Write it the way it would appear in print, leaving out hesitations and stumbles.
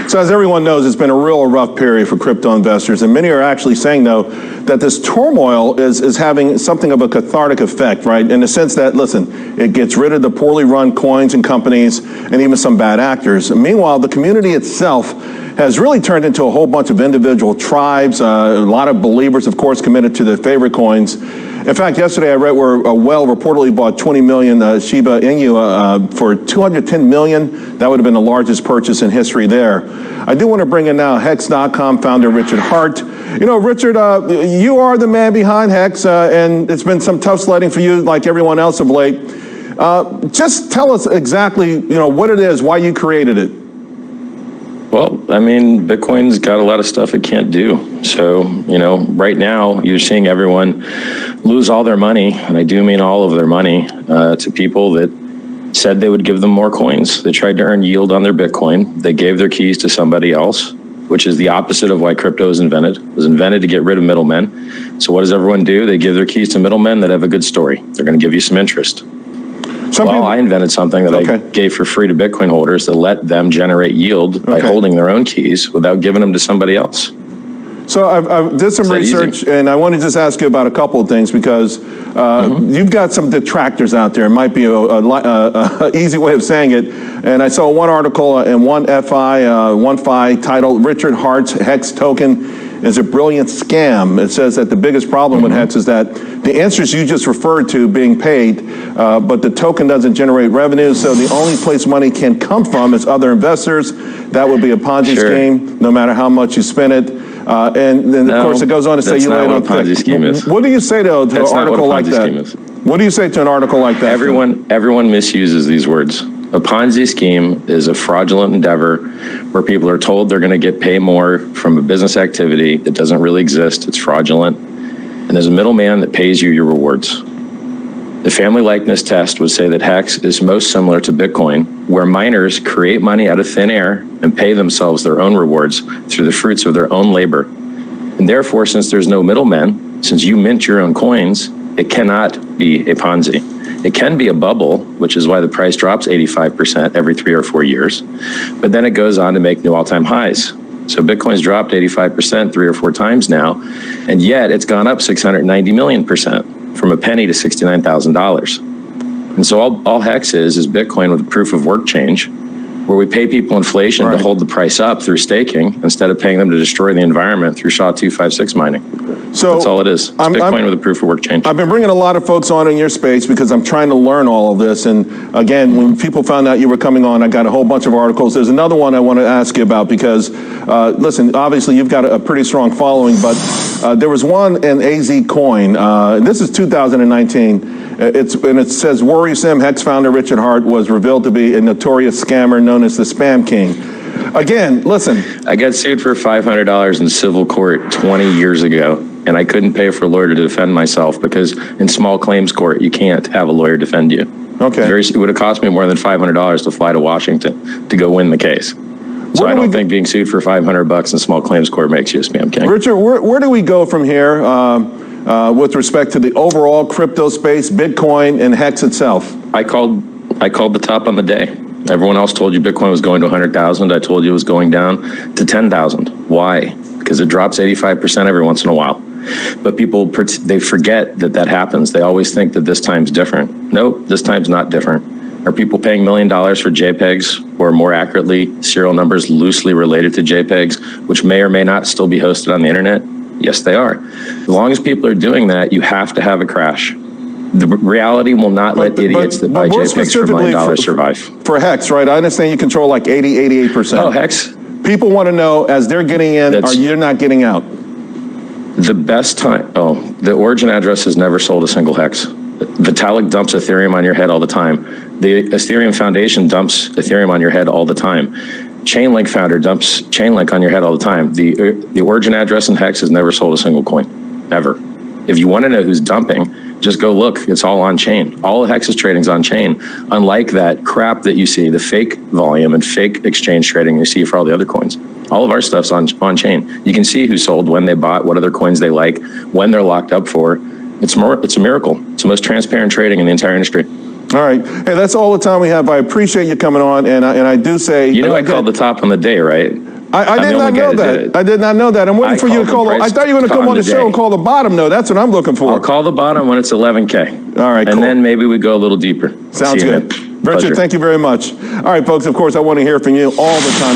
So as everyone knows, it's been a real rough period for crypto investors, and many are actually saying, though, that this turmoil is having something of a cathartic effect, right? In the sense that, listen, it gets rid of the poorly run coins and companies and even some bad actors. Meanwhile, the community itself has really turned into a whole bunch of individual tribes, a lot of believers, of course, committed to their favorite coins. In fact, yesterday I read where Well reportedly bought 20 million Shiba Inu for $210 million. That would have been the largest purchase in history there. I do want to bring in now Hex.com founder Richard Heart. You know, Richard, you are the man behind Hex, and it's been some tough sledding for you like everyone else of late. Just tell us exactly, you know, what it is, why you created it. Well, I mean, Bitcoin's got a lot of stuff it can't do. So, you know, right now you're seeing everyone lose all their money, and I do mean all of their money, to people that said they would give them more coins. They tried to earn yield on their Bitcoin. They gave their keys to somebody else, which is the opposite of why crypto was invented. It was invented to get rid of middlemen. So what does everyone do? They give their keys to middlemen that have a good story. They're going to give you some interest. I invented something that I gave for free to Bitcoin holders that let them generate yield by holding their own keys without giving them to somebody else. So I did some research, and I want to just ask you about a couple of things, because you've got some detractors out there. It might be a easy way of saying it. And I saw one article in one FI titled "Richard Heart's Hex Token is a brilliant scam." It says that the biggest problem with Hex is that the answers you just referred to being paid, but the token doesn't generate revenue, so the only place money can come from is other investors. That would be a Ponzi scheme, no matter how much you spend it. And then, of course, it goes on to say you laid on Ponzi scheme is. What do you say to an article like that? What do you say to an article like that? Everyone misuses these words. A Ponzi scheme is a fraudulent endeavor where people are told they're going to get paid more from a business activity that doesn't really exist. It's fraudulent. And there's a middleman that pays you your rewards. The family likeness test would say that Hex is most similar to Bitcoin, where miners create money out of thin air and pay themselves their own rewards through the fruits of their own labor. And therefore, since there's no middlemen, since you mint your own coins, it cannot be a Ponzi. It can be a bubble, which is why the price drops 85% every 3 or 4 years, but then it goes on to make new all-time highs. So Bitcoin's dropped 85% 3 or 4 times now, and yet it's gone up 690 million% from a penny to $69,000. And so all Hex is Bitcoin with a proof of work change, where we pay people inflation to hold the price up through staking instead of paying them to destroy the environment through SHA-256 mining. So that's all it is. It's Bitcoin with a proof of work change. I've been bringing a lot of folks on in your space because I'm trying to learn all of this. And again, when people found out you were coming on, I got a whole bunch of articles. There's another one I want to ask you about because, listen, obviously you've got a pretty strong following, but there was one in AZ Coin. This is 2019. And it says, worrisome Hex founder Richard Heart was revealed to be a notorious scammer known as the Spam King. Again, listen. I got sued for $500 in civil court 20 years ago, and I couldn't pay for a lawyer to defend myself because in small claims court, you can't have a lawyer defend you. Okay. It would have cost me more than $500 to fly to Washington to go win the case. So I don't think being sued for $500 in small claims court makes you a Spam King. Richard, where do we go from here with respect to the overall crypto space, Bitcoin, and Hex itself? I called the top on the day. Everyone else told you Bitcoin was going to 100,000. I told you it was going down to 10,000. Why? Because it drops 85% every once in a while. But people, they forget that happens. They always think that this time's different. Nope, this time's not different. Are people paying $1 million for JPEGs, or more accurately, serial numbers loosely related to JPEGs, which may or may not still be hosted on the internet? Yes, they are. As long as people are doing that, you have to have a crash. The reality will not let idiots that buy JPEGs for $1 million survive. For Hex, right? I understand you control like 88%. Oh, Hex. People want to know, as they're getting in, or you're not getting out. The best time, the origin address has never sold a single Hex. Vitalik dumps Ethereum on your head all the time. The Ethereum Foundation dumps Ethereum on your head all the time. Chainlink founder dumps Chainlink on your head all the time. The origin address in Hex has never sold a single coin, ever. If you want to know who's dumping, just go look. It's all on chain. All of Hex's trading's on chain. Unlike that crap that you see, the fake volume and fake exchange trading you see for all the other coins. All of our stuff's on chain. You can see who sold, when they bought, what other coins they like, when they're locked up for. It's a miracle. It's the most transparent trading in the entire industry. All right. Hey, that's all the time we have. I appreciate you coming on, and I do say... You know I called the top on the day, right? I did not know that. I did not know that. I'm waiting for you to call. I thought you were going to come on the show and call the bottom. No, that's what I'm looking for. I'll call the bottom when it's 11K. All right, and cool. then maybe we go a little deeper. Sounds See you, good. man. Richard, Pleasure. thank you very much. All right, folks, of course, I want to hear from you all the time.